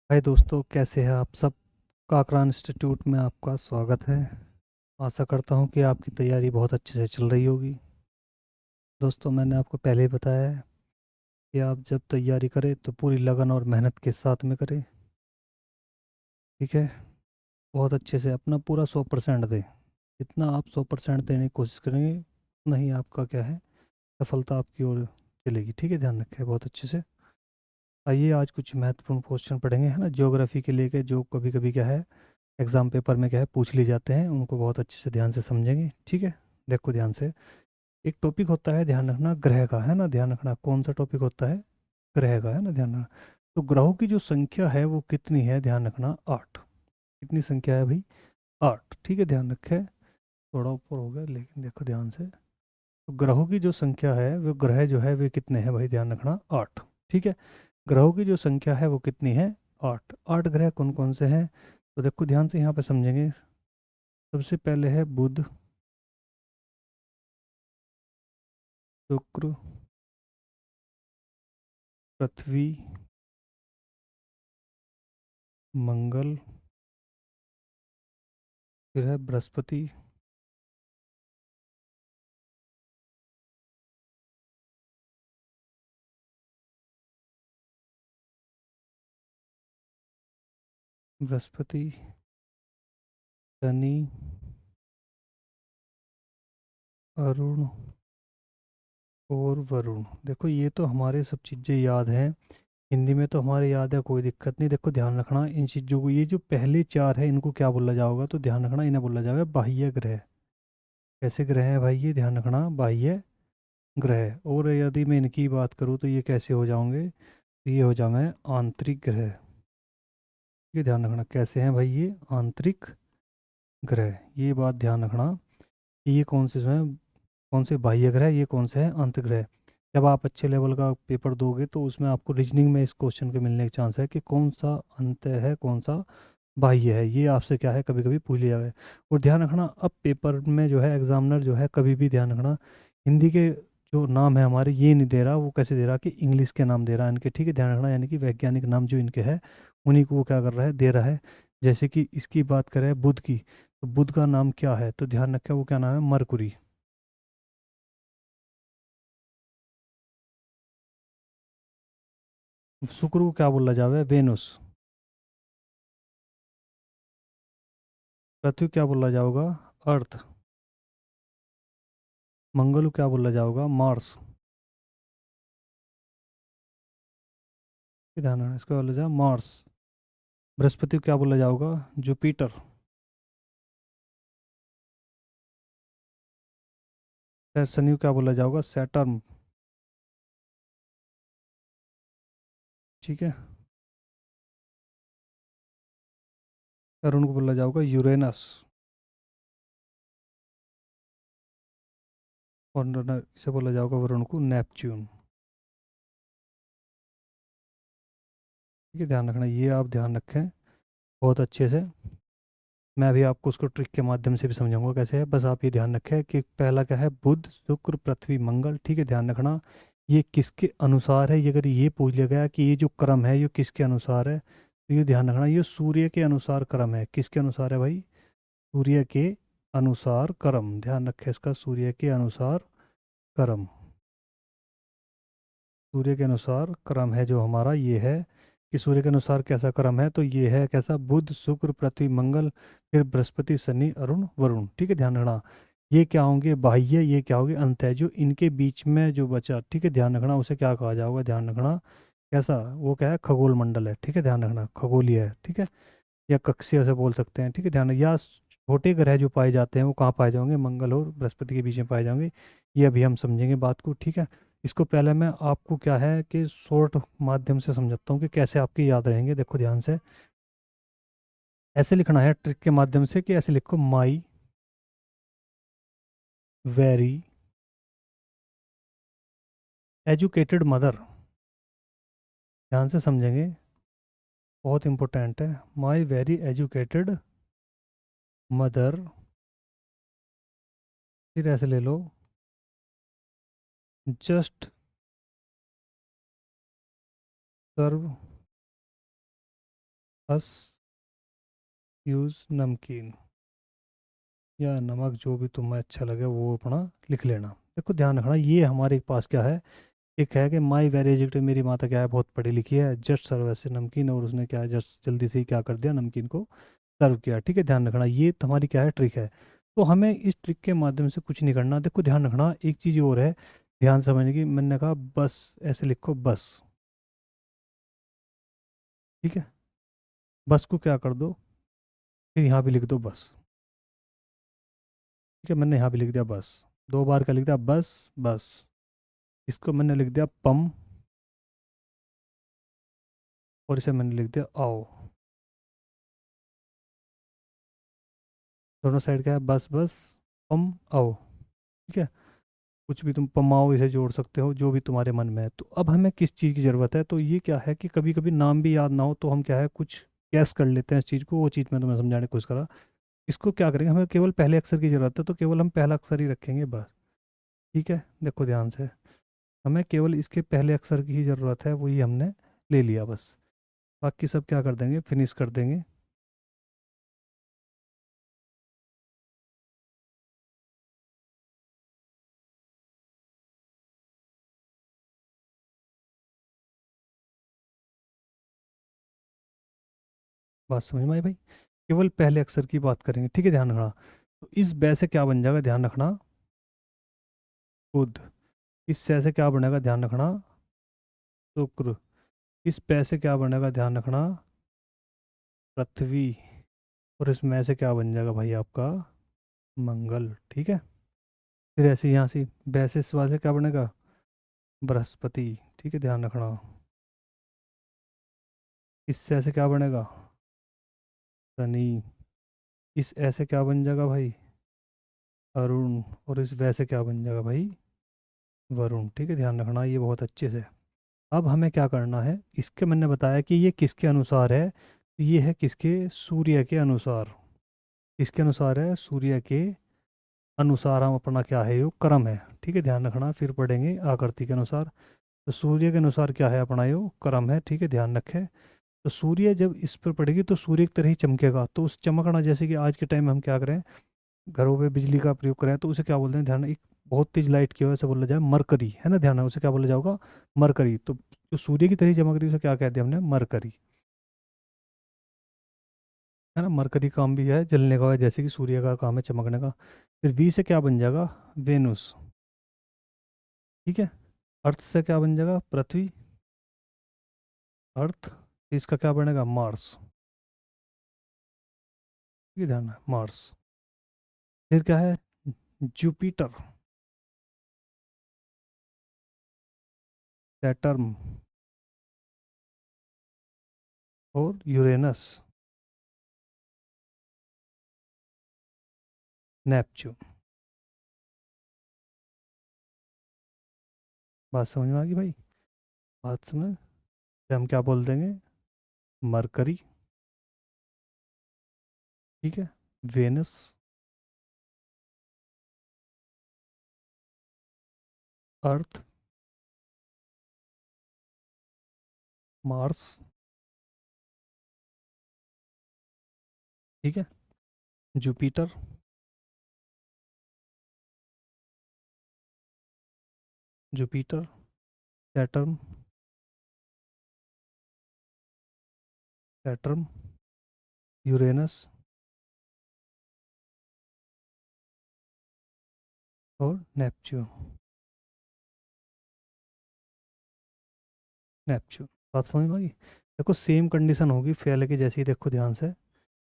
हाय दोस्तों, कैसे हैं आप सब। काकरान इंस्टीट्यूट में आपका स्वागत है। आशा करता हूं कि आपकी तैयारी बहुत अच्छे से चल रही होगी। दोस्तों, मैंने आपको पहले ही बताया है कि आप जब तैयारी करें तो पूरी लगन और मेहनत के साथ में करें। ठीक है। बहुत अच्छे से अपना पूरा 100% दें। जितना आप 100% देने की कोशिश करेंगे उतना ही आपका क्या है, सफलता आपकी ओर चलेगी। ठीक है, ध्यान रखें बहुत अच्छे से। आइए आज कुछ महत्वपूर्ण क्वेश्चन पढ़ेंगे, है ना, ज्योग्राफी के लेके, जो कभी कभी क्या है एग्जाम पेपर में क्या है पूछ ली जाते हैं। उनको बहुत अच्छे से ध्यान से समझेंगे। ठीक है। देखो ध्यान से। एक टॉपिक होता है, ध्यान रखना, ग्रह का, है ना। ध्यान रखना कौन सा टॉपिक होता है, ग्रह का, है ना। ध्यान रखना। तो ग्रहों की जो संख्या है वो कितनी है, ध्यान रखना, 8। कितनी संख्या है भाई, 8। ठीक है, ध्यान रखें। थोड़ा ऊपर हो गया लेकिन देखो ध्यान से। तो ग्रहों की जो संख्या है, वो ग्रह जो है वे कितने हैं भाई, ध्यान रखना, 8। ठीक है। ग्रहों की जो संख्या है वो कितनी है, 8। 8 ग्रह कौन कौन से हैं, तो देखो ध्यान से यहाँ पे समझेंगे। सबसे पहले है बुध, शुक्र, पृथ्वी, मंगल, फिर है बृहस्पति, बृहस्पति, शनि, अरुण और वरुण। देखो ये तो हमारे सब चीज़ें याद हैं, हिंदी में तो हमारे याद है, कोई दिक्कत नहीं। देखो ध्यान रखना इन चीज़ों को, ये जो पहले चार है इनको क्या बोला जाएगा, तो ध्यान रखना इन्हें बोला जाएगा बाह्य ग्रह। कैसे ग्रह है भाई ये, ध्यान रखना, बाह्य ग्रह। और यदि मैं इनकी बात करूँ तो ये कैसे हो जाओगे, तो ये हो जाएंगे आंतरिक ग्रह। ये ध्यान रखना कैसे हैं भाई, ये आंतरिक ग्रह। ये बात ध्यान रखना कि ये कौन से जो है, कौन से बाह्य ग्रह, ये कौन से हैं अंतर्ग्रह। जब आप अच्छे लेवल का पेपर दोगे तो उसमें आपको रीजनिंग में इस क्वेश्चन के मिलने के चांस है कि कौन सा अंत है, कौन सा बाह्य है। ये आपसे क्या है कभी कभी पूछ लिया गया है। और ध्यान रखना अब पेपर में जो है एग्जामिनर जो है कभी भी ध्यान रखना, हिंदी के जो नाम है हमारे ये नहीं दे रहा, वो कैसे दे रहा कि इंग्लिश के नाम दे रहा है इनके। ठीक है, ध्यान रखना, यानी कि वैज्ञानिक नाम जो इनके है उन्हीं को वो क्या कर रहा है, दे रहा है। जैसे कि इसकी बात करें बुध की, तो बुध का नाम क्या है, तो ध्यान रखें वो क्या नाम है, मरकुरी। शुक्र को क्या बोला जावे, वेनुस। पृथ्वी क्या बोला जाओगा, अर्थ। मंगल को क्या बोला जाओगा, मार्स। ध्यान रखना इसको बोला जाए मार्स। बृहस्पति को क्या बोला जाओगा, जुपिटर। फिर शनि को क्या बोला जाओगा, सैटर्न। ठीक है। अरुण को बोला जाओगा यूरेनस। और इसे बोला जाओगा वरुण को नेपच्यून। ठीक है, ध्यान रखना, ये आप ध्यान रखें बहुत अच्छे से। मैं अभी आपको उसको ट्रिक के माध्यम से भी समझाऊंगा कैसे है। बस आप ये ध्यान रखें कि पहला क्या है, बुध, शुक्र, पृथ्वी, मंगल। ठीक है, ध्यान रखना ये किसके अनुसार है। ये अगर ये पूछ लिया गया कि ये जो क्रम है ये किसके अनुसार है, तो ये ध्यान रखना ये सूर्य के अनुसार क्रम है। किसके अनुसार है भाई, सूर्य के अनुसार क्रम। ध्यान रखें इसका, सूर्य के अनुसार क्रम। सूर्य के अनुसार क्रम है जो हमारा ये है, कि सूर्य के अनुसार कैसा क्रम है, तो ये है कैसा, बुध, शुक्र, पृथ्वी, मंगल, फिर बृहस्पति, शनि, अरुण, वरुण। ठीक है, ध्यान रखना ये क्या होंगे, बाह्य, ये क्या होंगे अंत है। जो इनके बीच में जो बचा, ठीक है ध्यान रखना, उसे क्या कहा जाएगा, ध्यान रखना कैसा, वो क्या है, खगोल मंडल है। ठीक है, ध्यान रखना खगोलीय है। ठीक है, या कक्षीय से बोल सकते हैं। ठीक है, ध्यान, या छोटे ग्रह जो पाए जाते हैं वो कहाँ पाए जाएंगे, मंगल और बृहस्पति के बीच में पाए जाएंगे। ये अभी हम समझेंगे बात को। ठीक है। इसको पहले मैं आपको क्या है कि शॉर्ट माध्यम से समझाता हूँ कि कैसे आपके याद रहेंगे। देखो ध्यान से, ऐसे लिखना है ट्रिक के माध्यम से, कि ऐसे लिखो, माई वेरी एजुकेटेड मदर। ध्यान से समझेंगे, बहुत इंपॉर्टेंट है। माई वेरी एजुकेटेड मदर, फिर ऐसे ले लो, जस्ट सर्व अस यूज़ नमकीन या नमक, जो भी तुम्हें अच्छा लगे वो अपना लिख लेना। देखो ध्यान रखना, ये हमारे पास क्या है, एक है कि माई वेरी एजुकेटेड, मेरी माता क्या है बहुत पढ़ी लिखी है, जस्ट सर्व ऐसे नमकीन, और उसने क्या है जस्ट जल्दी से ही क्या कर दिया, नमकीन को सर्व किया। ठीक है, ध्यान रखना ये तुम्हारी क्या है ट्रिक है। तो हमें इस ट्रिक के माध्यम से कुछ नहीं करना। देखो ध्यान रखना एक चीज़ और है, ध्यान समझने की, मैंने कहा बस ऐसे लिखो बस। ठीक है, बस को क्या कर दो, फिर यहाँ भी लिख दो बस। ठीक है, मैंने यहाँ भी लिख दिया बस, दो बार का लिख दिया बस बस। इसको मैंने लिख दिया पम, और इसे मैंने लिख दिया आओ। दोनों साइड क्या है, बस बस पम आओ। ठीक है, कुछ भी तुम पमाओ इसे जोड़ सकते हो, जो भी तुम्हारे मन में है। तो अब हमें किस चीज़ की ज़रूरत है, तो ये क्या है कि कभी कभी नाम भी याद ना हो तो हम क्या है कुछ गैस कर लेते हैं इस चीज़ को, वो चीज़ मैं तुम्हें समझाने की कोशिश करा। इसको क्या करेंगे, हमें केवल पहले अक्षर की ज़रूरत है, तो केवल हम पहला अक्षर ही रखेंगे बस। ठीक है, देखो ध्यान से, हमें केवल इसके पहले अक्षर की ही ज़रूरत है, वही हमने ले लिया बस। बाकी सब क्या कर देंगे, फिनिश कर देंगे। बात समझ में आई भाई, केवल पहले अक्षर की बात करेंगे। ठीक है, ध्यान रखना। तो इस बै से क्या बन जाएगा, ध्यान रखना, बुध। इस से ऐसे क्या बनेगा, ध्यान रखना, शुक्र। इस पै से क्या बनेगा, ध्यान रखना, पृथ्वी। और इस में से क्या बन जाएगा भाई आपका, मंगल। ठीक है, फिर ऐसे यहाँ से बैसिस वाले से क्या बनेगा, बृहस्पति। ठीक है, ध्यान रखना, इससे ऐसे क्या बनेगा, शनि। इस ऐसे क्या बन जाएगा भाई, अरुण। और इस वैसे क्या बन जाएगा भाई, वरुण। ठीक है, ध्यान रखना ये बहुत अच्छे से। अब हमें क्या करना है, इसके मैंने बताया कि ये किसके अनुसार है, तो ये है किसके, सूर्य के अनुसार। किसके अनुसार है, सूर्य के अनुसार हम अपना क्या है, यो क्रम है। ठीक है, ध्यान रखना, फिर पढ़ेंगे आकृति के अनुसार। तो सूर्य के अनुसार क्या है अपना, यो क्रम है। ठीक है, ध्यान रखें। तो सूर्य जब इस पर पड़ेगी तो सूर्य की तरह ही चमकेगा। तो उस चमकना, जैसे कि आज के टाइम में हम क्या करें, घरों पे बिजली का प्रयोग करें, तो उसे क्या बोलते हैं, ध्यान, एक बहुत तेज लाइट की वजह से बोला जाए मरकरी, है ना, ध्यान है, उसे क्या बोला जाएगा, मरकरी। तो जो सूर्य की तरह ही चमक रही है उसे क्या कहते हैं हमने, मरकरी। है ना, मरकरी काम भी है जलने का, जैसे कि सूर्य का काम है चमकने का। फिर बी से क्या बन जाएगा, वेनुस। ठीक है, अर्थ से क्या बन जाएगा, पृथ्वी, अर्थ। इसका क्या बनेगा, मार्स। ठीक है, ध्यान है, मार्स। फिर क्या है, जुपिटर, सैटर्न, और यूरेनस, नेपच्यून। बात समझ में आ गई भाई, बात समझ, फिर हम क्या बोल देंगे, मरकरी। ठीक है, वेनस, अर्थ, मार्स। ठीक है, Jupiter, Jupiter, Saturn, Saturn, Uranus, और नेपच्यून। नेपच्यून, बात समझ में आ गई। देखो सेम कंडीशन होगी फैले की जैसी, देखो ध्यान से,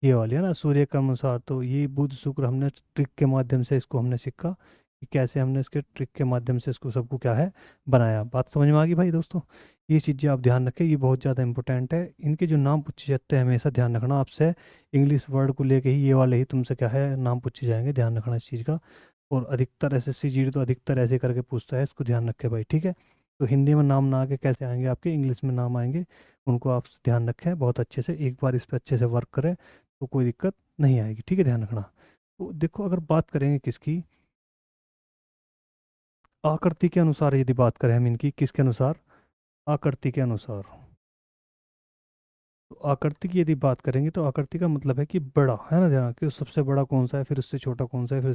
ये वाली है ना, सूर्य के अनुसार। तो ये बुध शुक्र हमने ट्रिक के माध्यम से इसको हमने सीखा कि कैसे हमने इसके ट्रिक के माध्यम से इसको सबको क्या है बनाया। बात समझ में आ गई भाई दोस्तों, ये चीज़ें आप ध्यान रखें, ये बहुत ज़्यादा इंपॉर्टेंट है। इनके जो नाम पूछे जाते हैं हमेशा ध्यान रखना आपसे, इंग्लिश वर्ड को लेके ही ये वाले ही तुमसे क्या है नाम पूछे जाएंगे, ध्यान रखना इस चीज़ का। और अधिकतर एसएससी जीडी तो अधिकतर ऐसे करके पूछता है, इसको ध्यान रखें भाई। ठीक है, तो हिंदी में नाम ना आके कैसे आएंगे आपके, इंग्लिश में नाम आएंगे, उनको आप ध्यान रखें बहुत अच्छे से। एक बार इस पर अच्छे से वर्क करें तो कोई दिक्कत नहीं आएगी। ठीक है, ध्यान रखना। तो देखो अगर बात करेंगे किसकी, आकृति के अनुसार यदि बात करें हम इनकी, किसके अनुसार, आकृति के अनुसार। तो आकृति की यदि बात करेंगे तो आकृति का मतलब है कि बड़ा, है ना, ध्यान कि सबसे बड़ा कौन सा है, फिर उससे छोटा कौन सा है, फिर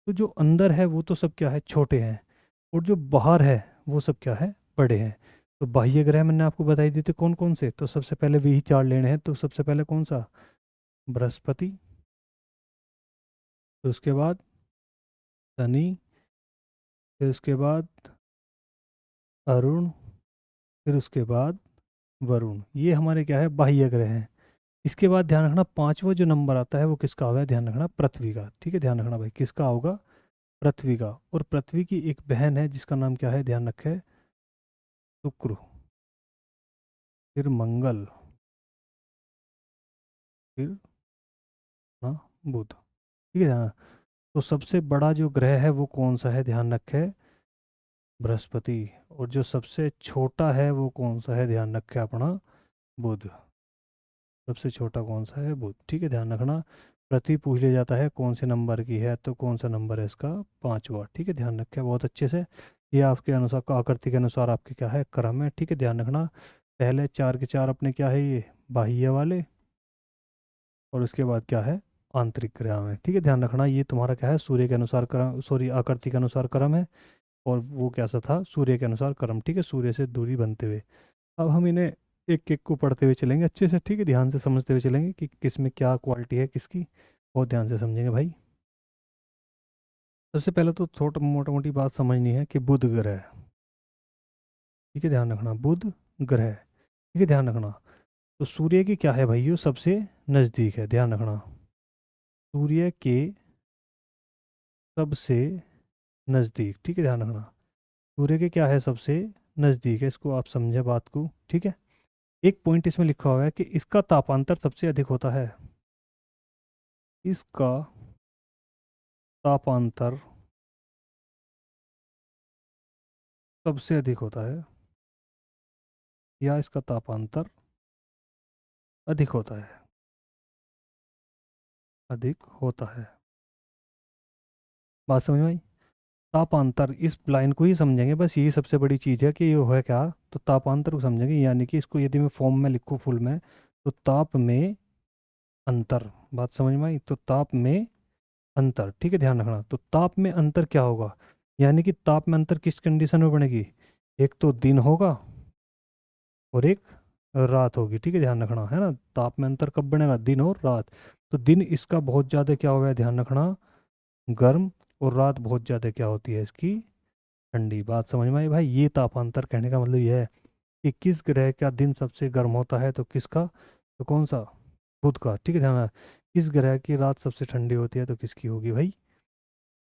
तो जो अंदर है वो तो सब क्या है, छोटे हैं, और जो बाहर है वो सब क्या है, बड़े हैं। तो बाह्य ग्रह मैंने आपको बताई दी थी कौन कौन से, तो सबसे पहले वही चार लेने हैं। तो सबसे पहले कौन सा, बृहस्पति, तो उसके बाद शनि, फिर उसके बाद अरुण, फिर उसके बाद वरुण। ये हमारे क्या है, बाह्य ग्रह हैं। इसके बाद ध्यान रखना पांचवा जो नंबर आता है वो किसका होगा, ध्यान रखना पृथ्वी का। ठीक है, ध्यान रखना भाई, किसका होगा, पृथ्वी का। और पृथ्वी की एक बहन है जिसका नाम क्या है, ध्यान रखे, शुक्र, फिर मंगल, फिर हाँ बुध। ठीक है, ध्यान। तो सबसे बड़ा जो ग्रह है वो कौन सा है, ध्यान रखे, बृहस्पति। और जो सबसे छोटा है वो कौन सा है, ध्यान रखे अपना बुध। सबसे छोटा कौन सा है, बुध। ठीक है, ध्यान रखना। पृथ्वी पूछ लिया जाता है कौन से नंबर की है, तो कौन सा नंबर है इसका, पांचवा। ठीक है, ध्यान रखें बहुत अच्छे से। ये आपके अनुसार आकृति के अनुसार आपके क्या है, क्रम है। ठीक है, ध्यान रखना। पहले चार के चार अपने क्या है, ये बाह्य वाले, और उसके बाद क्या है, आंतरिक ग्रह में। ठीक है, ध्यान रखना। ये तुम्हारा क्या है, सूर्य के अनुसार क्रम, सॉरी आकृति के अनुसार क्रम है। और वो कैसा था, सूर्य के अनुसार क्रम। ठीक है, सूर्य से दूरी बनते हुए। अब हम इन्हें एक एक को पढ़ते हुए चलेंगे अच्छे से। ठीक है, ध्यान से समझते हुए चलेंगे कि किस में क्या क्वालिटी है किसकी, बहुत ध्यान से समझेंगे भाई। सबसे पहले तो थोड़ा मोटा मोटी बात समझनी है कि बुध ग्रह। ठीक है, ध्यान रखना, बुध ग्रह। ठीक है, ध्यान रखना। तो सूर्य की क्या है भाई, वो सबसे नज़दीक है, ध्यान रखना। सूर्य के सबसे नज़दीक। ठीक है, ध्यान रखना। सूर्य के क्या है, सबसे नज़दीक है, इसको आप समझे बात को। ठीक है, एक पॉइंट इसमें लिखा हुआ है कि इसका तापांतर सबसे अधिक होता है। इसका तापांतर सबसे अधिक होता है, या इसका तापांतर अधिक होता है, अधिक होता है। बात समझ में आई। तापांतर, इस लाइन को ही समझेंगे बस, यही सबसे बड़ी चीज़ है कि ये है क्या, तो तापांतर को समझेंगे। यानी कि इसको यदि मैं फॉर्म में लिखूँ फुल में, तो ताप में अंतर। बात समझ में आई, तो ताप में अंतर। ठीक है, ध्यान रखना। तो ताप में अंतर क्या होगा, यानी कि ताप में अंतर किस कंडीशन में बनेगी, एक तो दिन होगा और एक रात होगी। ठीक है, ध्यान रखना, है ना। ताप में अंतर कब बनेगा, दिन और रात। तो दिन इसका बहुत ज़्यादा क्या होगा, ध्यान रखना, गर्म, और रात बहुत ज़्यादा क्या होती है इसकी, ठंडी। बात समझ में आई भाई। ये तापांतर कहने का मतलब यह है कि किस ग्रह का दिन सबसे गर्म होता है, तो किसका, तो कौन सा, बुध का। ठीक है, ध्यान रखना। किस ग्रह की रात सबसे ठंडी होती है, तो किसकी होगी भाई,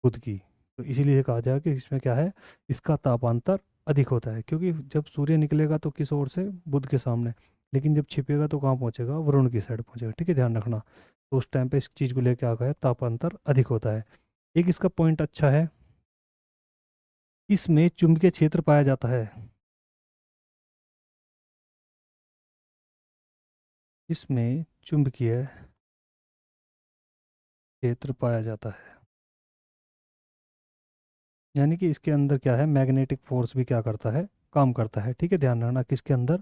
बुध की। तो इसीलिए कहा जाए कि इसमें क्या है, इसका तापांतर अधिक होता है, क्योंकि जब सूर्य निकलेगा तो किस ओर से, बुध के सामने, लेकिन जब छिपेगा तो कहाँ पहुंचेगा, वरुण की साइड पहुंचेगा। ठीक है, ध्यान रखना। तो उस टाइम पे इस चीज़ को लेकर आ गया, तापांतर अधिक होता है। एक इसका पॉइंट अच्छा है, इसमें चुंबकीय क्षेत्र पाया जाता है। इसमें चुंबकीय क्षेत्र पाया जाता है, यानी कि इसके अंदर क्या है, मैग्नेटिक फोर्स भी क्या करता है, काम करता है। ठीक है, ध्यान रखना, किसके अंदर,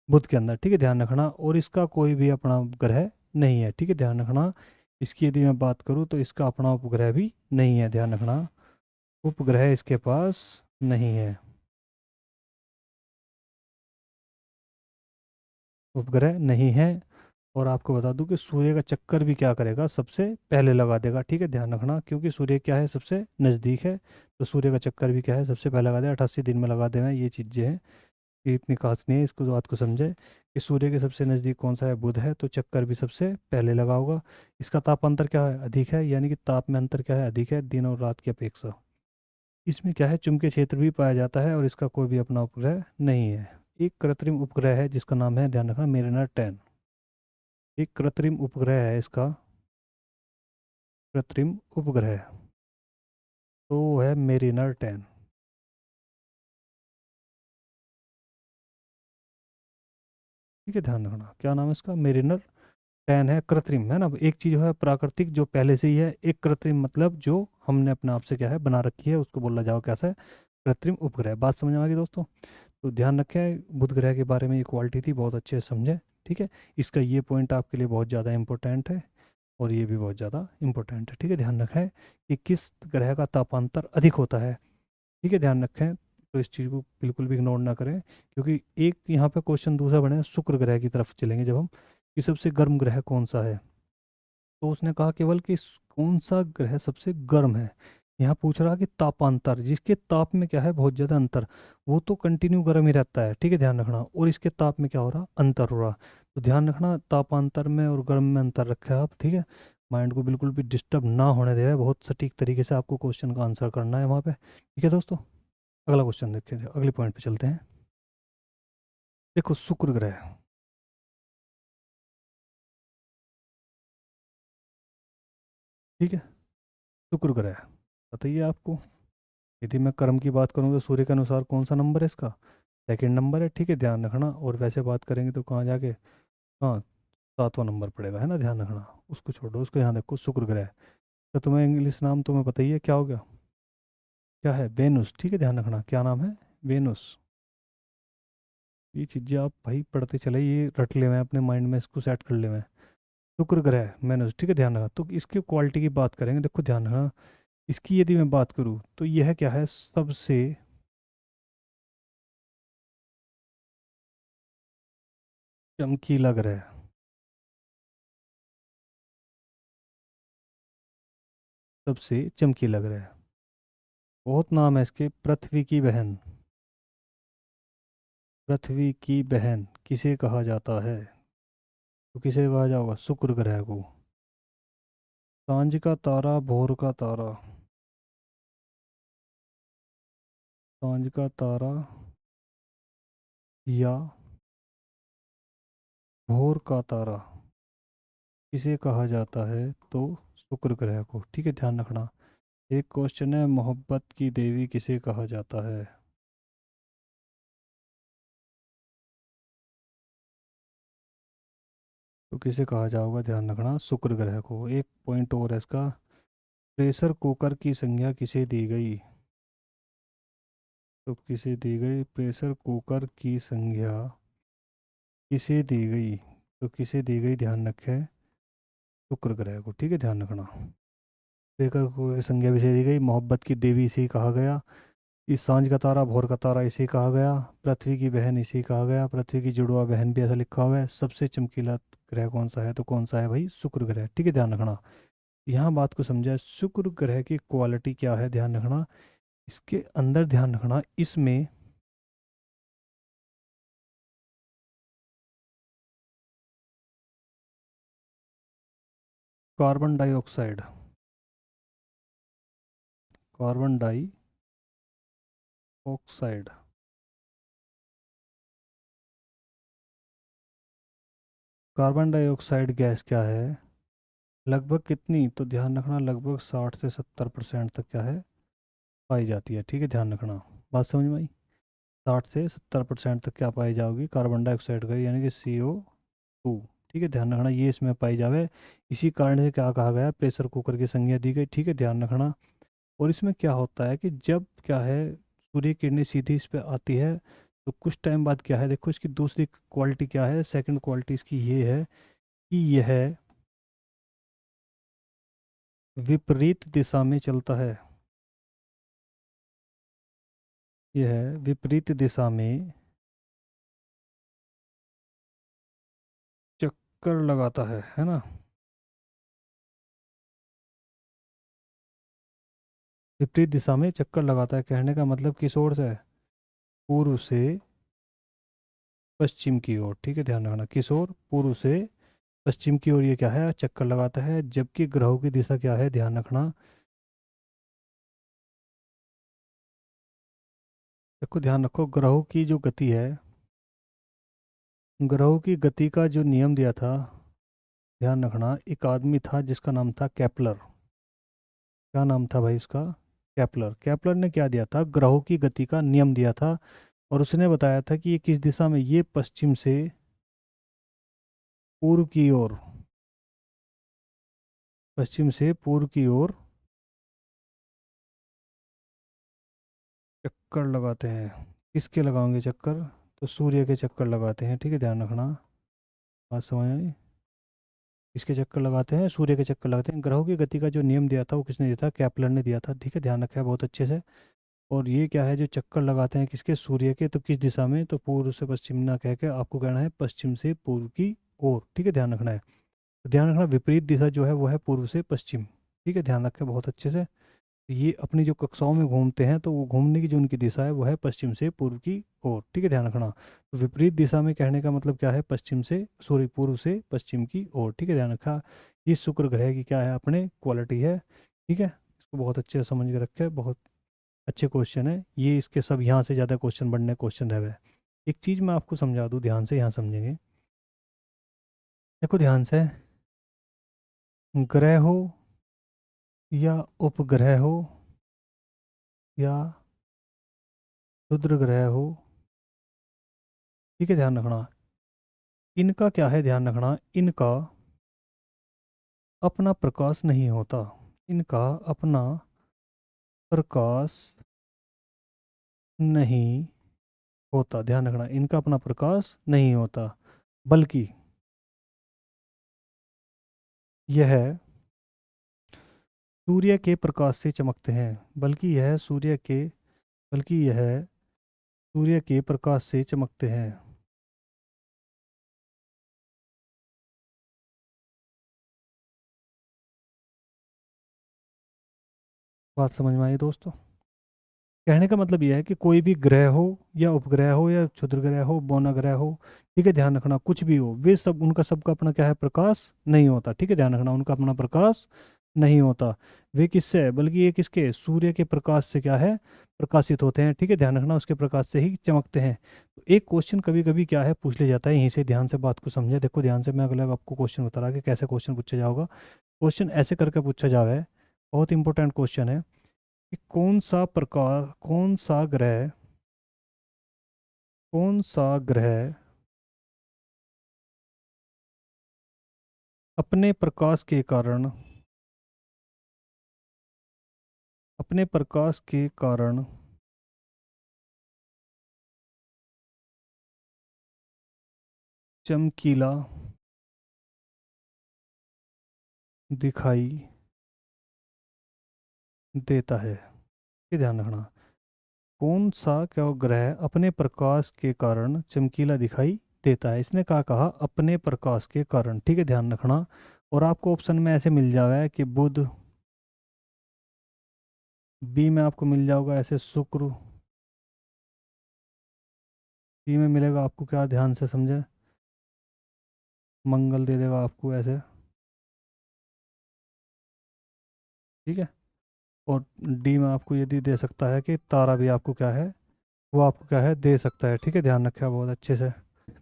बुध के अंदर। ठीक है, ध्यान रखना। और इसका कोई भी अपना ग्रह नहीं है। ठीक है, ध्यान रखना। इसकी यदि मैं बात करूँ तो इसका अपना उपग्रह भी नहीं है, ध्यान रखना, उपग्रह इसके पास नहीं है, उपग्रह नहीं है। और आपको बता दूं कि सूर्य का चक्कर भी क्या करेगा, सबसे पहले लगा देगा। ठीक है, ध्यान रखना, क्योंकि सूर्य क्या है, सबसे नज़दीक है, तो सूर्य का चक्कर भी क्या है, सबसे पहले लगा देगा, 88 दिन में लगा देना। ये चीज़ें हैं, ये इतनी खास नहीं है, इसको बात को समझे कि सूर्य के सबसे नज़दीक कौन सा है, बुध है, तो चक्कर भी सबसे पहले लगा होगा। इसका ताप अंतर क्या है, अधिक है, यानी कि ताप में अंतर क्या है, अधिक है, दिन और रात की अपेक्षा। इसमें क्या है, चुंबकीय क्षेत्र भी पाया जाता है, और इसका कोई भी अपना उपग्रह नहीं है। एक कृत्रिम उपग्रह है जिसका नाम है, ध्यान रखना, मेरिनर 10। एक कृत्रिम उपग्रह है इसका, कृत्रिम उपग्रह, तो वो है मेरिनर 10। ठीक है, ध्यान रखना, क्या नाम है इसका, मेरिनर 10 है, कृत्रिम है ना। एक चीज़ है प्राकृतिक जो पहले से ही है, एक कृत्रिम मतलब जो हमने अपने आप से क्या है, बना रखी है, उसको बोला जाओ कैसा है, कृत्रिम उपग्रह। बात समझ में आ गई दोस्तों। तो ध्यान रखें, बुध ग्रह के बारे में ये क्वालिटी थी, बहुत अच्छे से समझे। ठीक है। इसका ये पॉइंट आपके लिए बहुत ज़्यादा इंपॉर्टेंट है और ये भी बहुत ज़्यादा इंपॉर्टेंट है। ठीक है, ध्यान रखें कि किस ग्रह का तापांतर अधिक होता है। ठीक है, ध्यान रखें, तो इस चीज़ को बिल्कुल भी इग्नोर ना करें, क्योंकि एक यहाँ पे क्वेश्चन दूसरा बने शुक्र ग्रह की तरफ चलेंगे जब हम, कि सबसे गर्म ग्रह कौन सा है। तो उसने कहा केवल कि कौन सा ग्रह सबसे गर्म है। यहाँ पूछ रहा कि तापांतर, जिसके ताप में क्या है बहुत ज़्यादा अंतर, वो तो कंटिन्यू गर्म ही रहता है। ठीक है, ध्यान रखना, और इसके ताप में क्या हो रहा, अंतर हो रहा। तो ध्यान रखना, तापांतर में और गर्म में अंतर रखे आप। ठीक है, माइंड को बिल्कुल भी डिस्टर्ब ना होने देवे, बहुत सटीक तरीके से आपको क्वेश्चन का आंसर करना है वहाँ पे। ठीक है दोस्तों, अगला क्वेश्चन देखते हैं, अगले पॉइंट पे चलते हैं। देखो शुक्र ग्रह, ठीक है, शुक्र ग्रह बताइए आपको, यदि मैं कर्म की बात करूँ तो सूर्य के अनुसार कौन सा नंबर है इसका, सेकंड नंबर है। ठीक है, ध्यान रखना, और वैसे बात करेंगे तो कहाँ जाके, हाँ, सातवां नंबर पड़ेगा, है ना, ध्यान रखना। उसको छोड़ो, उसको यहाँ देखो, शुक्र ग्रह। तो तुम्हें इंग्लिश नाम तुम्हें बताइए क्या हो गया, क्या है, वेनुस। ठीक है, ध्यान रखना, क्या नाम है, वेनुस। ये चीज़ें आप भाई पढ़ते चले, ये रट ले हुए अपने माइंड में, इसको सेट कर ले हुए। शुक्र ग्रह वेनुस, ठीक है, ध्यान रखना। तो इसकी क्वालिटी की बात करेंगे, देखो ध्यान रखना, इसकी यदि मैं बात करूँ तो यह क्या है, सबसे चमकीला ग्रह, सबसे चमकीला ग्रह। बहुत नाम है इसके, पृथ्वी की बहन, पृथ्वी की बहन किसे कहा जाता है, तो किसे कहा जाएगा, शुक्र ग्रह को। सांझ का तारा, भोर का तारा, सांझ का तारा या भोर का तारा किसे कहा जाता है, तो शुक्र ग्रह को। ठीक है, ध्यान रखना। एक क्वेश्चन है, मोहब्बत की देवी किसे कहा जाता है, तो किसे कहा जाएगा, ध्यान रखना, शुक्र ग्रह को। एक पॉइंट और है इसका, प्रेशर कुकर की संज्ञा किसे दी गई, तो किसे दी गई, प्रेशर कुकर की संज्ञा किसे दी गई, तो किसे दी गई, ध्यान रखें, शुक्र ग्रह को। ठीक है, ध्यान रखना, प्रेशर कुकर की संज्ञा किसे दी गई, मोहब्बत की देवी इसे ही कहा गया, इस सांझ का तारा, भोर का तारा इसे ही कहा गया, पृथ्वी की बहन इसे ही कहा गया, पृथ्वी की जुड़वा बहन भी ऐसा लिखा हुआ है। सबसे चमकीला ग्रह कौन सा है, तो कौन सा है भाई, शुक्र ग्रह। ठीक है, ध्यान रखना, यहाँ बात को समझा, शुक्र ग्रह की क्वालिटी क्या है, ध्यान रखना, इसके अंदर ध्यान रखना, इसमें carbon dioxide, carbon dioxide, carbon dioxide gas क्या है, लगभग कितनी, तो ध्यान रखना, लगभग 60 से 70% तक क्या है, पाई जाती है। ठीक है, ध्यान रखना, बात समझ में आई। 60 से 70% तक क्या पाई जाओगी, कार्बन डाइऑक्साइड का, यानी कि CO2। ठीक है, ध्यान रखना, ये इसमें पाई जावे। इसी कारण से क्या कहा गया, प्रेशर कुकर की संज्ञा दी गई। ठीक है, ध्यान रखना, और इसमें क्या होता है कि जब क्या है, सूर्य किरणें सीधी इस पे आती है, तो कुछ टाइम बाद क्या है, देखो इसकी दूसरी क्वालिटी क्या है, सेकंड क्वालिटी इसकी ये है कि यह विपरीत दिशा में चलता है, यह विपरीत दिशा में चक्कर लगाता है ना। विपरीत दिशा में चक्कर लगाता है, कहने का मतलब किस ओर से है, पूर्व से पश्चिम की ओर। ठीक है, ध्यान रखना, किस ओर, पूर्व से पश्चिम की ओर ये क्या है, चक्कर लगाता है, जबकि ग्रहों की दिशा क्या है, ध्यान रखना, देखो ध्यान रखो, ग्रहों की जो गति है, ग्रहों की गति का जो नियम दिया था, ध्यान रखना, एक आदमी था जिसका नाम था केपलर। क्या नाम था भाई उसका, केपलर। केपलर ने क्या दिया था, ग्रहों की गति का नियम दिया था, और उसने बताया था कि ये किस दिशा में, ये पश्चिम से पूर्व की ओर, पश्चिम से पूर्व की ओर चक्कर लगाते हैं। किसके लगाएंगे चक्कर, तो सूर्य के चक्कर लगाते हैं। ठीक है, ध्यान रखना, बात समझ आई? किसके चक्कर लगाते हैं? सूर्य के चक्कर लगाते हैं। ग्रहों की गति का जो नियम दिया था वो किसने दिया था? केपलर ने दिया था। ठीक है, ध्यान रखा है बहुत अच्छे से। और ये क्या है जो चक्कर लगाते हैं किसके? सूर्य के। तो किस दिशा में? तो पूर्व से पश्चिम ना कह के आपको कहना है पश्चिम से पूर्व की ओर। ठीक है, ध्यान रखना है। तो ध्यान रखना विपरीत दिशा जो है वो है पूर्व से पश्चिम। ठीक है, ध्यान रखें बहुत अच्छे से। ये अपनी जो कक्षाओं में घूमते हैं तो वो घूमने की जो उनकी दिशा है वो है पश्चिम से पूर्व की ओर। ठीक है, ध्यान रखना। तो विपरीत दिशा में कहने का मतलब क्या है? पश्चिम से, सॉरी, पूर्व से पश्चिम की ओर। ठीक है, ध्यान रखा। ये शुक्र ग्रह की क्या है? अपने क्वालिटी है। ठीक है, इसको बहुत अच्छे से समझ के रखे। बहुत अच्छे क्वेश्चन है ये। इसके सब यहाँ से ज़्यादा क्वेश्चन बनने क्वेश्चन रह गए। एक चीज़ मैं आपको समझा दूँ, ध्यान से यहाँ समझेंगे। देखो ध्यान से, ग्रह हो या उपग्रह हो या क्षुद्र ग्रह हो, ठीक है, ध्यान रखना, इनका क्या है? ध्यान रखना, इनका अपना प्रकाश नहीं होता। इनका अपना प्रकाश नहीं होता। ध्यान रखना, इनका अपना प्रकाश नहीं होता, बल्कि यह सूर्य के प्रकाश से चमकते हैं। बल्कि यह सूर्य के प्रकाश से चमकते हैं। बात समझ में आई दोस्तों? कहने का मतलब यह है कि कोई भी ग्रह हो या उपग्रह हो या क्षुद्र ग्रह हो, बौना ग्रह हो, ठीक है, ध्यान रखना, कुछ भी हो, वे सब, उनका सबका अपना क्या है? प्रकाश नहीं होता। ठीक है, ध्यान रखना, उनका अपना प्रकाश नहीं होता। वे किससे है? बल्कि ये किसके? सूर्य के प्रकाश से क्या है? प्रकाशित होते हैं। ठीक है, ध्यान रखना, उसके प्रकाश से ही चमकते हैं। तो एक क्वेश्चन कभी कभी क्या है पूछ लिया जाता है, यहीं से ध्यान से बात को समझे। देखो ध्यान से, मैं अगला आपको क्वेश्चन बता रहा कि कैसे क्वेश्चन पूछा जाएगा। क्वेश्चन ऐसे करके पूछा जावे, बहुत इंपॉर्टेंट क्वेश्चन है कि कौन सा ग्रह अपने प्रकाश के कारण अपने प्रकाश के कारण चमकीला दिखाई देता है। ये ध्यान रखना, कौन सा क्या ग्रह अपने प्रकाश के कारण चमकीला दिखाई देता है? इसने कहा अपने प्रकाश के कारण। ठीक है, ध्यान रखना। और आपको ऑप्शन में ऐसे मिल जाएगा कि बुध, बी में आपको मिल जाएगा ऐसे शुक्र, सी में मिलेगा आपको क्या? ध्यान से समझे, मंगल दे देगा आपको ऐसे। ठीक है, और डी में आपको यदि दे सकता है कि तारा भी आपको क्या है? वो आपको क्या है? दे सकता है। ठीक है, ध्यान रखा बहुत अच्छे से।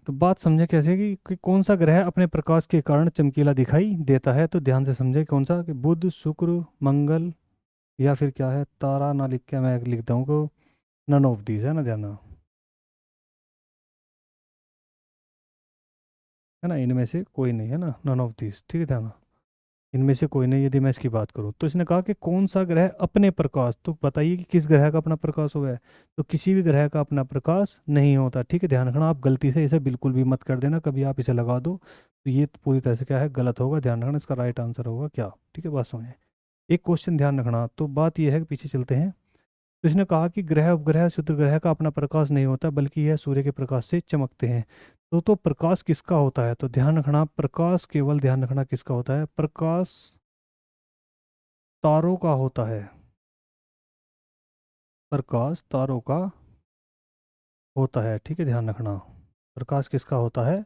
तो बात समझे कैसे कि कौन सा ग्रह अपने प्रकाश के कारण चमकीला दिखाई देता है? तो ध्यान से समझे कौन सा, कि बुध, शुक्र, मंगल, या फिर क्या है? तारा ना लिख के मैं लिखता हूँ को नन ऑफ दीज, है ना, ध्यान रखना। है ना, इनमें से कोई नहीं, है ना, नन ऑफ दीज। ठीक है, ध्यान रखना, इनमें से कोई नहीं। यदि मैं इसकी बात करूँ तो इसने कहा कि कौन सा ग्रह अपने प्रकाश, तो बताइए कि किस ग्रह का अपना प्रकाश हुआ है? तो किसी भी ग्रह का अपना प्रकाश नहीं होता। ठीक है, ध्यान रखना, आप गलती से इसे बिल्कुल भी मत कर देना, कभी आप इसे लगा दो तो ये पूरी तरह से क्या है? गलत होगा। ध्यान रखना, इसका राइट आंसर होगा क्या? ठीक है, बात समझे। एक क्वेश्चन ध्यान रखना, तो बात यह है कि पीछे चलते हैं। तो इसने कहा कि ग्रह उपग्रह क्षुद्र ग्रह का अपना प्रकाश नहीं होता, बल्कि यह सूर्य के प्रकाश से चमकते हैं। तो प्रकाश किसका होता है? तो ध्यान रखना, प्रकाश केवल, ध्यान रखना, किसका होता है? प्रकाश तारों का होता है। प्रकाश तारों का होता है। ठीक है, ध्यान रखना, प्रकाश किसका होता है?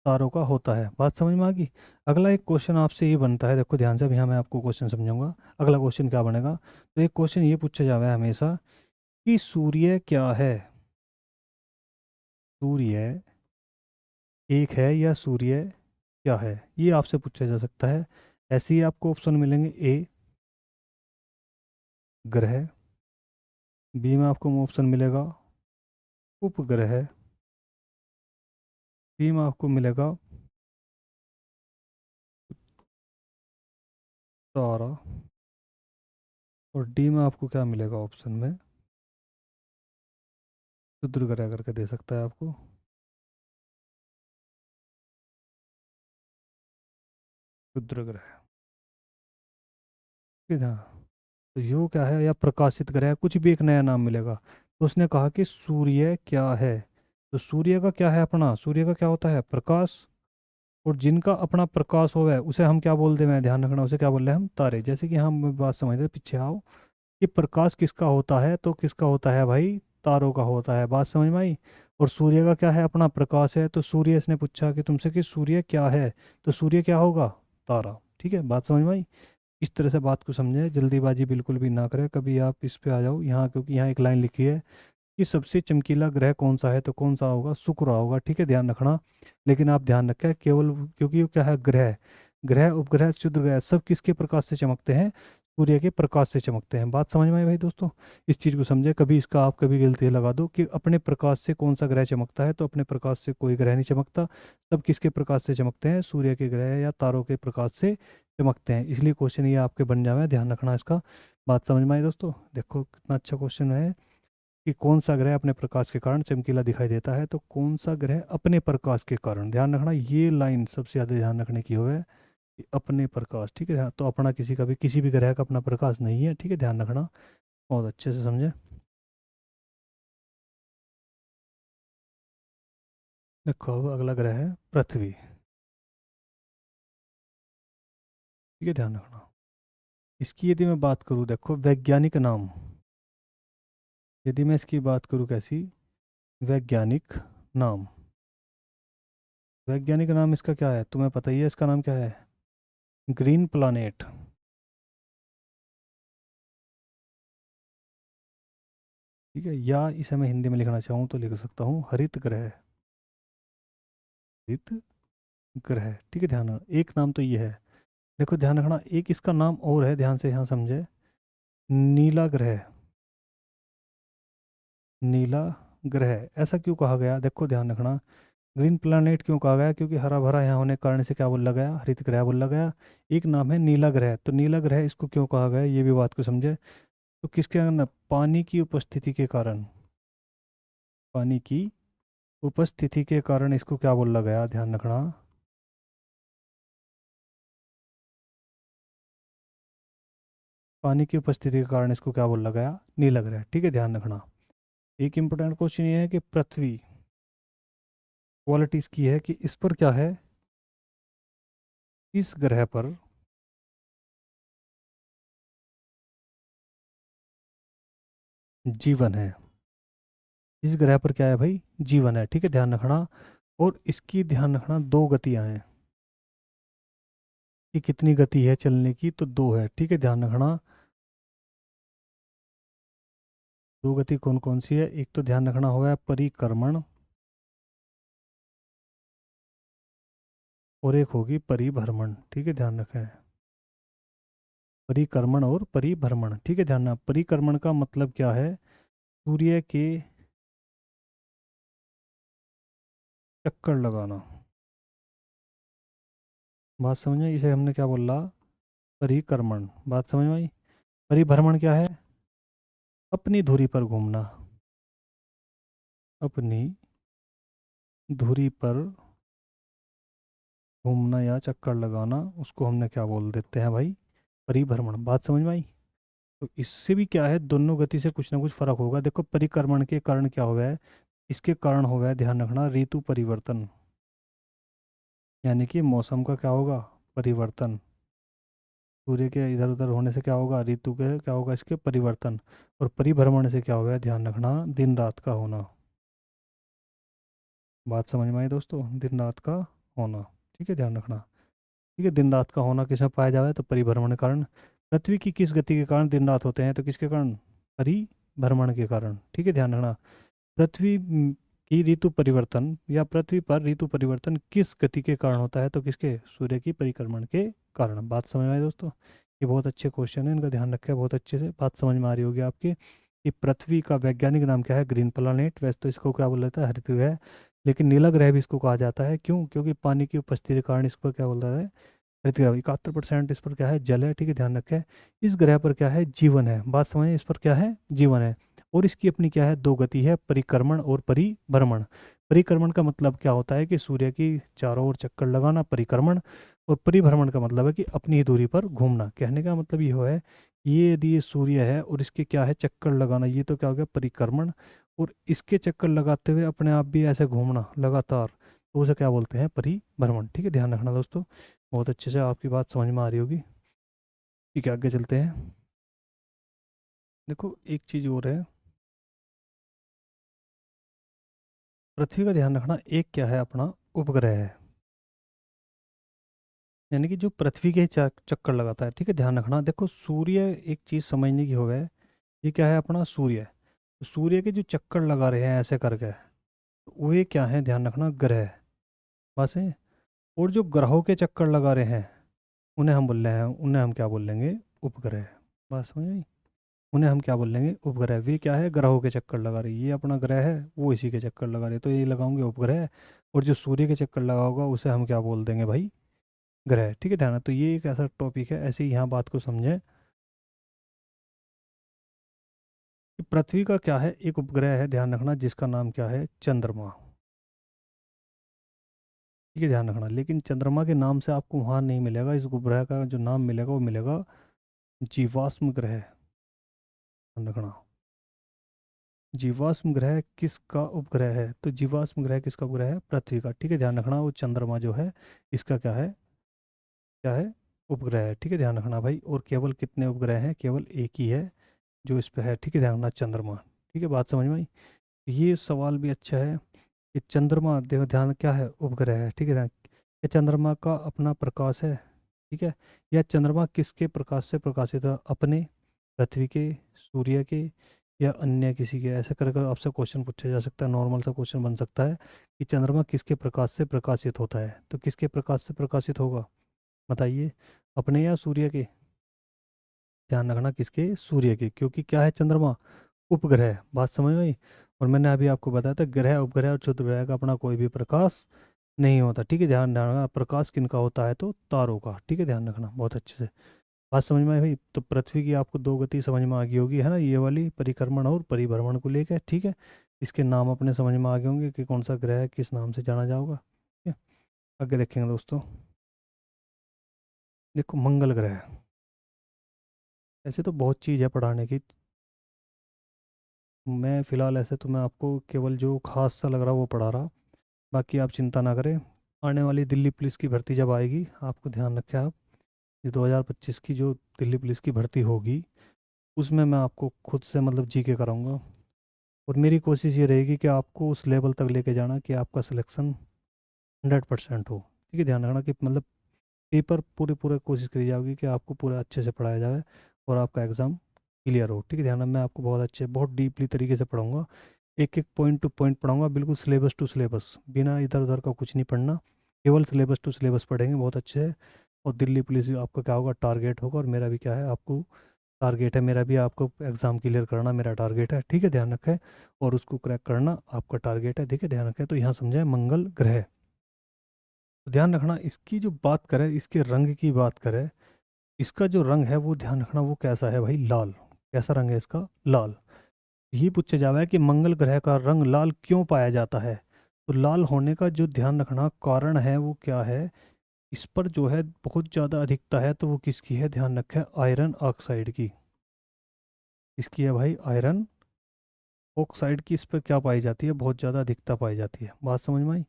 तारों का होता है। बात समझ में आ गई? अगला एक क्वेश्चन आपसे ये बनता है, देखो ध्यान से, अभी यहाँ मैं आपको क्वेश्चन समझाऊंगा। अगला क्वेश्चन क्या बनेगा? तो एक क्वेश्चन ये पूछा जाता है हमेशा कि सूर्य क्या है? सूर्य एक है या सूर्य क्या है? ये आपसे पूछा जा सकता है। ऐसे ही आपको ऑप्शन मिलेंगे, ए ग्रह, बी में आपको ऑप्शन मिलेगा उपग्रह, सी में आपको मिलेगा तारा, और डी में आपको क्या मिलेगा ऑप्शन में? क्षुद्र ग्रह करके दे सकता है आपको। क्षुद्र ग्रह, ठीक है। तो यो क्या है, या प्रकाशित ग्रह, कुछ भी एक नया नाम मिलेगा। तो उसने कहा कि सूर्य क्या है। तो सूर्य का क्या है, अपना सूर्य का क्या होता है, प्रकाश। और जिनका अपना प्रकाश हो है उसे हम क्या बोलते हैं, ध्यान रखना, उसे क्या बोल रहे हैं हम, तारे। जैसे कि हम बात समझ रहे, पीछे आओ। कि प्रकाश किसका होता है, तो किसका होता है भाई, तारों का होता है। बात समझ में आई। और सूर्य का क्या है, अपना प्रकाश है। तो सूर्य, इसने पूछा कि तुमसे कि सूर्य क्या है, तो सूर्य क्या होगा, तारा। ठीक है, बात समझ में आई। इस तरह से बात को समझे, जल्दीबाजी बिल्कुल भी ना करें कभी। आप इस पे आ जाओ यहाँ, क्योंकि यहाँ एक लाइन लिखी है कि सबसे चमकीला ग्रह कौन सा है, तो कौन सा होगा, शुक्र होगा। ठीक है, ध्यान रखना। लेकिन आप ध्यान रखें, केवल क्योंकि वो क्या है, ग्रह, ग्रह उपग्रह क्षुद्र ग्रह सब किसके प्रकाश से चमकते हैं, सूर्य के प्रकाश से चमकते हैं। बात समझ में आई भाई दोस्तों। इस चीज़ को समझे, कभी इसका आप कभी गलती लगा दो कि अपने प्रकाश से कौन सा ग्रह चमकता है, तो अपने प्रकाश से कोई ग्रह नहीं चमकता। सब किसके प्रकाश से चमकते हैं, सूर्य के ग्रह या तारों के प्रकाश से चमकते हैं। इसलिए क्वेश्चन ये आपके बन जावे, ध्यान रखना इसका। बात समझ में आई दोस्तों, देखो कितना अच्छा क्वेश्चन है कि कौन सा ग्रह अपने प्रकाश के कारण चमकीला दिखाई देता है, तो कौन सा ग्रह अपने प्रकाश के कारण। ध्यान रखना, ये लाइन सबसे ज़्यादा ध्यान रखने की हो है कि अपने प्रकाश। ठीक है, तो अपना किसी का भी, किसी भी ग्रह का अपना प्रकाश नहीं है। ठीक है, ध्यान रखना, बहुत अच्छे से समझे। देखो अब अगला ग्रह है पृथ्वी। ठीक है, ध्यान रखना। इसकी यदि मैं बात करूँ, देखो वैज्ञानिक नाम, यदि मैं इसकी बात करूँ कैसी, वैज्ञानिक नाम, वैज्ञानिक नाम इसका क्या है, तुम्हें पता ही है इसका नाम क्या है, ग्रीन प्लानेट। ठीक है, या इसे मैं हिंदी में लिखना चाहूँ तो लिख सकता हूँ हरित ग्रह, हरित ग्रह। ठीक है, ध्यान रखना, एक नाम तो ये है। देखो ध्यान रखना, एक इसका नाम और है, ध्यान से यहाँ समझे, नीला ग्रह। नीला ग्रह ऐसा क्यों कहा गया, देखो ध्यान रखना। ग्रीन प्लैनेट क्यों कहा गया, क्योंकि हरा भरा यहाँ होने के कारण से क्या बोला गया, हरित ग्रह बोला गया। एक नाम है नीला ग्रह, तो नीला ग्रह इसको क्यों कहा गया, ये भी बात को समझे। तो किसके कारण, पानी की उपस्थिति के कारण, पानी की उपस्थिति के कारण इसको क्या बोला गया, ध्यान रखना। पानी की उपस्थिति के कारण इसको क्या बोला गया, नीला ग्रह। ठीक है, ध्यान रखना। एक इंपॉर्टेंट क्वेश्चन ये है कि पृथ्वी, क्वालिटी इसकी है कि इस पर क्या है, इस ग्रह पर जीवन है। इस ग्रह पर क्या है भाई, जीवन है। ठीक है, ध्यान रखना। और इसकी ध्यान रखना, दो गतियां हैं। कि कितनी गति है चलने की, तो दो है। ठीक है, ध्यान रखना। दो गति कौन कौन सी है, एक तो ध्यान रखना हुआ है परिक्रमण, और एक होगी परिभ्रमण। ठीक है, ध्यान रखें, परिक्रमण और परिभ्रमण। ठीक है, ध्यान रखना। परिक्रमण का मतलब क्या है, सूर्य के चक्कर लगाना। बात समझ में, इसे हमने क्या बोला, परिक्रमण। बात समझ में आई। परिभ्रमण क्या है, अपनी धुरी पर घूमना, अपनी धुरी पर घूमना या चक्कर लगाना, उसको हमने क्या बोल देते हैं भाई, परिभ्रमण। बात समझ में आई। तो इससे भी क्या है, दोनों गति से कुछ ना कुछ फर्क होगा। देखो परिक्रमण के कारण क्या हुआ है, इसके कारण हो गया, ध्यान रखना, ऋतु परिवर्तन। यानी कि मौसम का क्या होगा, परिवर्तन। सूर्य के इधर उधर होने से क्या होगा, ऋतु के क्या होगा, इसके परिवर्तन। और परिभ्रमण से क्या होगा, ध्यान रखना, दिन रात का होना। बात समझ में आई दोस्तों, दिन रात का होना। ठीक है, ध्यान रखना। ठीक है, दिन रात का होना किसमें पाया जाता है, तो परिभ्रमण के कारण। पृथ्वी की किस गति के कारण दिन रात होते हैं, तो किसके कारण, परिभ्रमण के कारण। ठीक है, ध्यान रखना। पृथ्वी की ऋतु परिवर्तन, या पृथ्वी पर ऋतु परिवर्तन किस गति के कारण होता है, तो किसके, सूर्य की परिक्रमण के कारण। बात समझ में आई दोस्तों। ये बहुत अच्छे क्वेश्चन है, इनका ध्यान रखें बहुत अच्छे से। बात समझ में आ रही होगी आपकी कि पृथ्वी का वैज्ञानिक नाम क्या है, ग्रीन प्लानेट। वैसे तो इसको क्या बोला जाता है, हरित ग्रह। लेकिन नीला ग्रह भी इसको कहा जाता है, क्यों, क्योंकि पानी की उपस्थिति के कारण इसको क्या बोला जाता है, हरित ग्रह। 71% इस पर क्या है, जल है। ठीक है, ध्यान रखें। इस ग्रह पर क्या है, जीवन है। बात समझे, इस पर क्या है, जीवन है। और इसकी अपनी क्या है, दो गति है, परिक्रमण और परिभ्रमण। परिक्रमण का मतलब क्या होता है कि सूर्य की चारों ओर चक्कर लगाना परिक्रमण, और परिभ्रमण का मतलब है कि अपनी ही दूरी पर घूमना। कहने का मतलब ये है, ये यदि ये सूर्य है और इसके क्या है चक्कर लगाना, ये तो क्या हो गया परिक्रमण, और इसके चक्कर लगाते हुए अपने आप भी ऐसे घूमना लगातार, तो उसे क्या बोलते हैं परिभ्रमण। ठीक है, ध्यान रखना दोस्तों, बहुत अच्छे से आपकी बात समझ में आ रही होगी। ठीक है, आगे चलते हैं। देखो एक चीज़ और है, पृथ्वी का ध्यान रखना, एक क्या है अपना उपग्रह है, यानी कि जो पृथ्वी के चक्कर लगाता है। ठीक है, ध्यान रखना, देखो सूर्य एक चीज़ समझने की हो है, ये क्या है अपना सूर्य, तो सूर्य के जो चक्कर लगा रहे हैं ऐसे करके, तो वे क्या है ध्यान रखना ग्रह, बस है। और जो ग्रहों के चक्कर लगा रहे हैं उन्हें हम बोल रहे हैं, उन्हें हम क्या बोल लेंगे उपग्रह। बात समझ आई, उन्हें हम क्या बोल लेंगे उपग्रह। वे क्या है ग्रहों के चक्कर लगा रही है, ये अपना ग्रह है वो इसी के चक्कर लगा रही है, तो ये लगाओगे उपग्रह। और जो सूर्य के चक्कर लगा होगा उसे हम क्या बोल देंगे भाई ग्रह। ठीक है, ध्यान है, तो ये एक ऐसा टॉपिक है, ऐसे ही यहाँ बात को समझें कि पृथ्वी का क्या है एक उपग्रह है, ध्यान रखना, जिसका नाम क्या है चंद्रमा। ठीक है, ध्यान रखना, लेकिन चंद्रमा के नाम से आपको वहाँ नहीं मिलेगा, इस उपग्रह का जो नाम मिलेगा वो मिलेगा जीवाश्म ग्रह। ध्यान रखना, जीवाश्म ग्रह किसका उपग्रह है, तो जीवाश्म ग्रह किसका उपग्रह है पृथ्वी का। ठीक है, ध्यान रखना, वो चंद्रमा जो है इसका क्या है, क्या है उपग्रह है। ठीक है, ध्यान रखना भाई, और केवल कितने उपग्रह हैं, केवल एक ही है जो इस पे है। ठीक है, ध्यान रखना चंद्रमा। ठीक है, बात समझ में आई। ये सवाल भी अच्छा है कि चंद्रमा देखो ध्यान क्या है उपग्रह है। ठीक है ध्यान, ये चंद्रमा का अपना प्रकाश है। ठीक है, या चंद्रमा किसके प्रकाश से प्रकाशित है, अपने पृथ्वी के, सूर्य के, या अन्य किसी के, ऐसे करके आपसे क्वेश्चन पूछा जा सकता है। नॉर्मल सा क्वेश्चन बन सकता है कि चंद्रमा किसके प्रकाश से प्रकाशित होता है, तो किसके प्रकाश से प्रकाशित होगा बताइए, अपने या सूर्य के। ध्यान रखना किसके, सूर्य के, क्योंकि क्या है चंद्रमा उपग्रह है। बात समझ में आई। और मैंने अभी आपको बताया था ग्रह उपग्रह और क्षुद्र ग्रह का अपना कोई भी प्रकाश नहीं होता। ठीक है, ध्यान रखना, प्रकाश किनका होता है तो तारों का। ठीक है, ध्यान रखना बहुत अच्छे से। बात समझ में आई भाई, तो पृथ्वी की आपको दो गति समझ में आ गई होगी है ना, ये वाली परिक्रमण और परिभ्रमण को लेकर। ठीक है, इसके नाम अपने समझ में आ गए होंगे कि कौन सा ग्रह किस नाम से जाना जाएगा। ठीक है, आगे देखेंगे दोस्तों। देखो मंगल ग्रह, ऐसे तो बहुत चीज़ है पढ़ाने की, मैं फ़िलहाल ऐसे तो मैं आपको केवल जो खास सा लग रहा वो पढ़ा रहा, बाकी आप चिंता ना करें। आने वाली दिल्ली पुलिस की भर्ती जब आएगी, आपको ध्यान रखें आप, ये 2025 की जो दिल्ली पुलिस की भर्ती होगी उसमें मैं आपको खुद से मतलब जीके कराऊंगा, और मेरी कोशिश ये रहेगी कि आपको उस लेवल तक लेके जाना कि आपका सिलेक्शन 100% हो। ठीक है, ध्यान रखना कि मतलब पेपर पूरे पूरे कोशिश करी जाएगी कि आपको पूरा अच्छे से पढ़ाया जाए और आपका एग्ज़ाम क्लियर हो। ठीक है, ध्यान रखना, मैं आपको बहुत अच्छे बहुत डीपली तरीके से पढ़ाऊंगा, एक एक पॉइंट टू पॉइंट पढ़ाऊंगा, बिल्कुल सिलेबस टू सिलेबस, बिना इधर उधर का कुछ नहीं पढ़ना, केवल सिलेबस टू सिलेबस पढ़ेंगे बहुत अच्छे से। और दिल्ली पुलिस भी आपका क्या होगा टारगेट होगा, और मेरा भी क्या है आपको टारगेट है, मेरा भी आपको एग्ज़ाम क्लियर करना मेरा टारगेट है। ठीक है, ध्यान रखें, और उसको क्रैक करना आपका टारगेट है। ठीक है, ध्यान रखें, तो यहाँ समझाए मंगल ग्रह, तो ध्यान रखना इसकी जो बात करें, इसके रंग की बात करें, इसका जो रंग है वो ध्यान रखना वो कैसा है भाई, लाल। कैसा रंग है इसका, लाल। ये पूछा जा रहा है कि मंगल ग्रह का रंग लाल क्यों पाया जाता है, तो लाल होने का जो ध्यान रखना कारण है वो क्या है, इस पर जो है बहुत ज़्यादा अधिकता है, तो वो किसकी है ध्यान रखें, आयरन ऑक्साइड की। इसकी है भाई आयरन ऑक्साइड की, इस पर क्या पाई जाती है बहुत ज़्यादा अधिकता पाई जाती है। बात समझ में आई।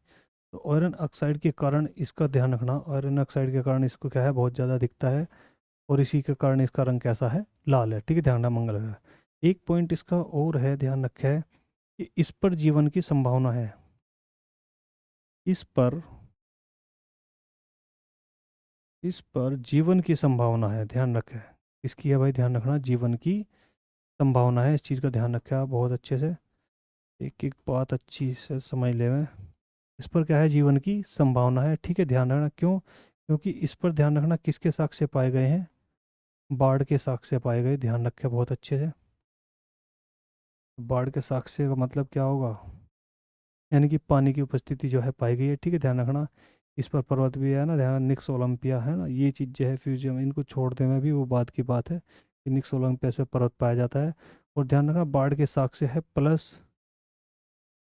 तो आयरन ऑक्साइड के कारण इसका ध्यान रखना, आयरन ऑक्साइड के कारण इसको क्या है बहुत ज़्यादा दिखता है, और इसी के कारण इसका रंग कैसा है लाल है। ठीक है, ध्यान रखना मंगल ग्रह। एक पॉइंट इसका और है, ध्यान रखें कि इस पर जीवन की संभावना है, इस पर इस पर जीवन की संभावना है, ध्यान रखें। इसकी है भाई ध्यान रखना, जीवन की संभावना है, इस चीज़ का ध्यान रखें आप बहुत अच्छे से, एक एक बात अच्छी से समझ ले में। इस पर क्या है जीवन की संभावना है। ठीक है, ध्यान रखना क्यों, क्योंकि इस पर ध्यान रखना किसके साक्ष्य पाए गए हैं, बाढ़ के साक्ष्य पाए गए, ध्यान रखें बहुत अच्छे से। बाढ़ के साक्ष्य का मतलब क्या होगा, यानी कि पानी की उपस्थिति जो है पाई गई है। ठीक है, ध्यान रखना, इस पर पर्वत भी है ना, ध्यान निक्स ओलंपिया है ना, ये चीज़ जो है फ्यूजियम, इनको छोड़ने में भी वो बात की बात है कि निक्स ओलंपिया से पर्वत पाया जाता है। और ध्यान रखना बाढ़ के साक्ष्य है प्लस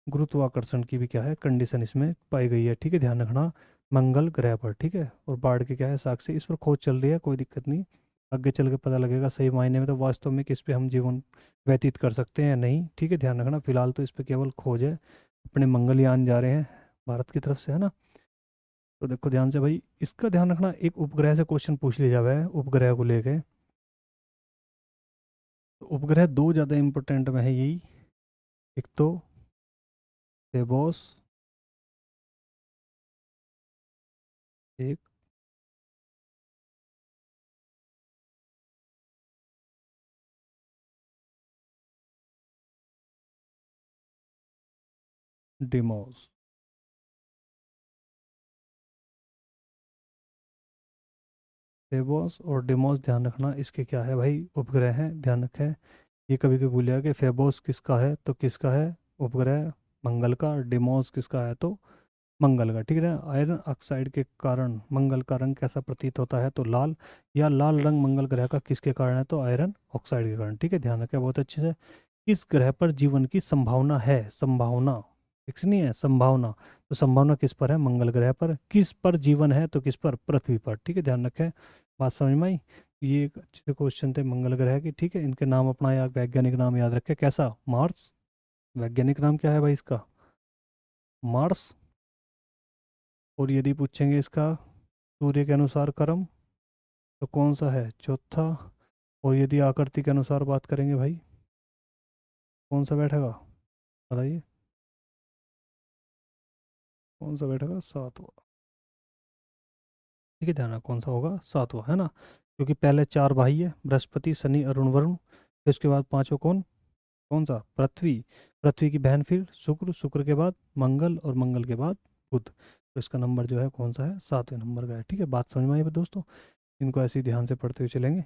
गुरुत्वाकर्षण की भी क्या है कंडीशन इसमें पाई गई है, ठीक है, ध्यान रखना, मंगल ग्रह पर, ठीक है। और बाढ़ की क्या है साक्षी, इस पर खोज चल रही है, कोई दिक्कत नहीं, आगे चल के पता लगेगा सही मायने में तो वास्तव में किस पे हम जीवन व्यतीत कर सकते हैं या नहीं, ठीक है, ध्यान रखना। फिलहाल तो इस पे केवल खोज है, अपने मंगलयान जा रहे हैं भारत की तरफ से, है ना। तो देखो ध्यान से भाई, इसका ध्यान रखना, एक उपग्रह से क्वेश्चन पूछ लिया जावे है उपग्रह को लेके। तो उपग्रह दो ज़्यादा इंपॉर्टेंट में है यही, एक तो फेबोस, एक डिमोस। फेबोस और डिमोस ध्यान रखना, इसके क्या है भाई उपग्रह हैं, ध्यान रखें। ये कभी कभी भूलिएगा कि फेबोस किसका है, तो किसका है उपग्रह मंगल का, डिमोस किसका है तो मंगल का, ठीक है। आयरन ऑक्साइड के कारण मंगल का रंग कैसा प्रतीत होता है, तो लाल, या लाल रंग मंगल ग्रह का किसके कारण है, तो आयरन ऑक्साइड के कारण, ठीक है, ध्यान रखें बहुत अच्छे से। किस ग्रह पर जीवन की संभावना है, संभावना, फिक्स नहीं है, संभावना, तो संभावना किस पर है, मंगल ग्रह पर। किस पर जीवन है, तो किस पर, पृथ्वी पर, ठीक है, ध्यान रखें, बात समझ में आई। ये एक अच्छे क्वेश्चन थे मंगल ग्रह की, ठीक है। इनके नाम अपना या वैज्ञानिक नाम याद रखें, कैसा, मार्स, वैज्ञानिक नाम क्या है भाई इसका, मार्स। और यदि पूछेंगे इसका सूर्य के अनुसार क्रम, तो कौन सा है, चौथा। और यदि आकृति के अनुसार बात करेंगे भाई, कौन सा बैठेगा, बताइए, कौन सा बैठेगा, सातवां, ठीक है, ध्यान रखना कौन सा होगा, सातवां, है ना। क्योंकि पहले चार भाई है, बृहस्पति, शनि, अरुण, वरुण, फिर उसके बाद पांचवा कौन, कौन सा, पृथ्वी, पृथ्वी की बहन फिर शुक्र, शुक्र के बाद मंगल, और मंगल के बाद बुध। तो इसका नंबर जो है कौन सा है, सातवें नंबर का है, ठीक है, बात समझ में आई दोस्तों। इनको ऐसे ही ध्यान से पढ़ते हुए चलेंगे।